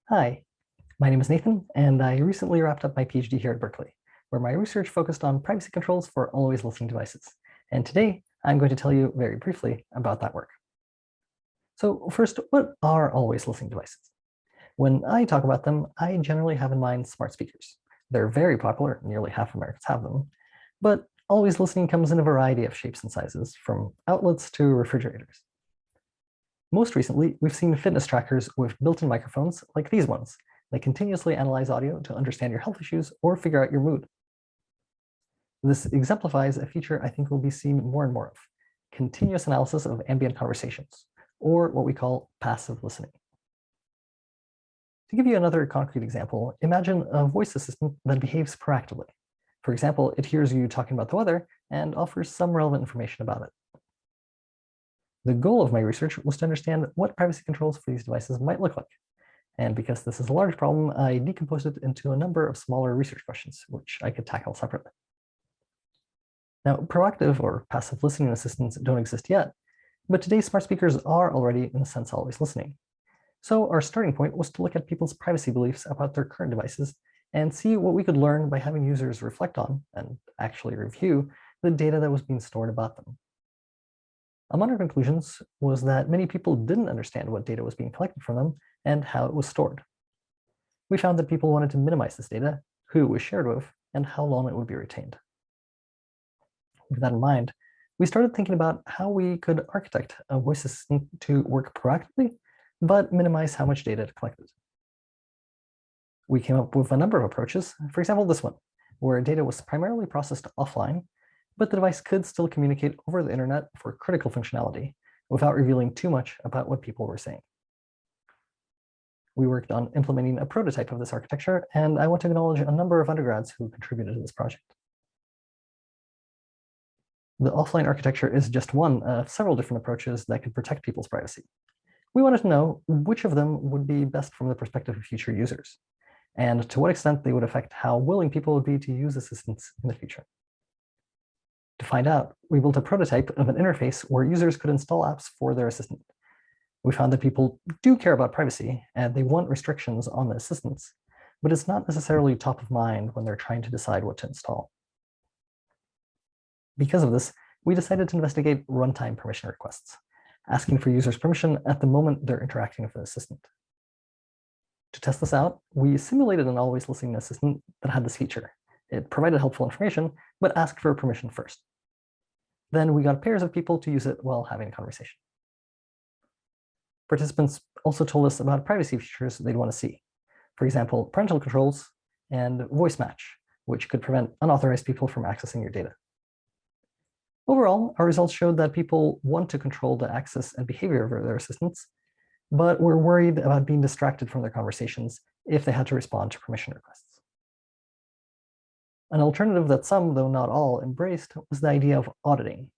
Hi, my name is Nathan, and I recently wrapped up my PhD here at Berkeley, where my research focused on privacy controls for always listening devices. And today, I'm going to tell you very briefly about that work. So first, what are always listening devices? When I talk about them, I generally have in mind smart speakers. They're very popular, nearly half Americans have them, but always listening comes in a variety of shapes and sizes, from outlets to refrigerators. Most recently, we've seen fitness trackers with built-in microphones like these ones. They continuously analyze audio to understand your health issues or figure out your mood. This exemplifies a feature I think will be seen more and more of: continuous analysis of ambient conversations, or what we call passive listening. To give you another concrete example, imagine a voice assistant that behaves proactively. For example, it hears you talking about the weather and offers some relevant information about it. The goal of my research was to understand what privacy controls for these devices might look like. And because this is a large problem, I decomposed it into a number of smaller research questions, which I could tackle separately. Now, proactive or passive listening assistants don't exist yet, but today's smart speakers are already, in a sense, always listening. So our starting point was to look at people's privacy beliefs about their current devices and see what we could learn by having users reflect on and actually review the data that was being stored about them. Among our conclusions was that many people didn't understand what data was being collected from them and how it was stored. We found that people wanted to minimize this data, who it was shared with, and how long it would be retained. With that in mind, we started thinking about how we could architect a voice assistant to work proactively, but minimize how much data it collected. We came up with a number of approaches, for example, this one, where data was primarily processed offline, but the device could still communicate over the internet for critical functionality without revealing too much about what people were saying. We worked on implementing a prototype of this architecture, and I want to acknowledge a number of undergrads who contributed to this project. The offline architecture is just one of several different approaches that could protect people's privacy. We wanted to know which of them would be best from the perspective of future users, and to what extent they would affect how willing people would be to use assistants in the future. To find out, we built a prototype of an interface where users could install apps for their assistant. We found that people do care about privacy and they want restrictions on the assistants, but it's not necessarily top of mind when they're trying to decide what to install. Because of this, we decided to investigate runtime permission requests, asking for users' permission at the moment they're interacting with the assistant. To test this out, we simulated an always listening assistant that had this feature. It provided helpful information, but asked for permission first. Then we got pairs of people to use it while having a conversation. Participants also told us about privacy features they'd want to see. For example, parental controls and voice match, which could prevent unauthorized people from accessing your data. Overall, our results showed that people want to control the access and behavior of their assistants, but were worried about being distracted from their conversations if they had to respond to permission requests. An alternative that some, though not all, embraced was the idea of auditing.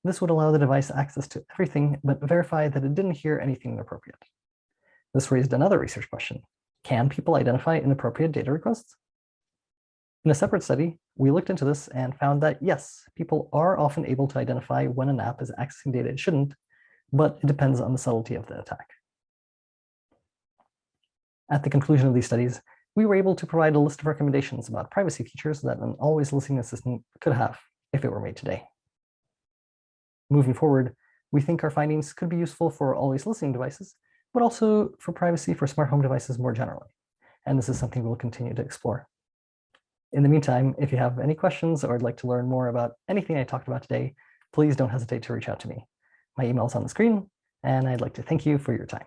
This would allow the device access to everything, but verify that it didn't hear anything inappropriate. This raised another research question: can people identify inappropriate data requests? In a separate study, we looked into this and found that yes, people are often able to identify when an app is accessing data it shouldn't, but it depends on the subtlety of the attack. At the conclusion of these studies, we were able to provide a list of recommendations about privacy features that an always listening assistant could have if it were made today. Moving forward, we think our findings could be useful for always listening devices, but also for privacy for smart home devices more generally. And this is something we'll continue to explore. In the meantime, if you have any questions or would like to learn more about anything I talked about today, please don't hesitate to reach out to me. My email is on the screen, and I'd like to thank you for your time.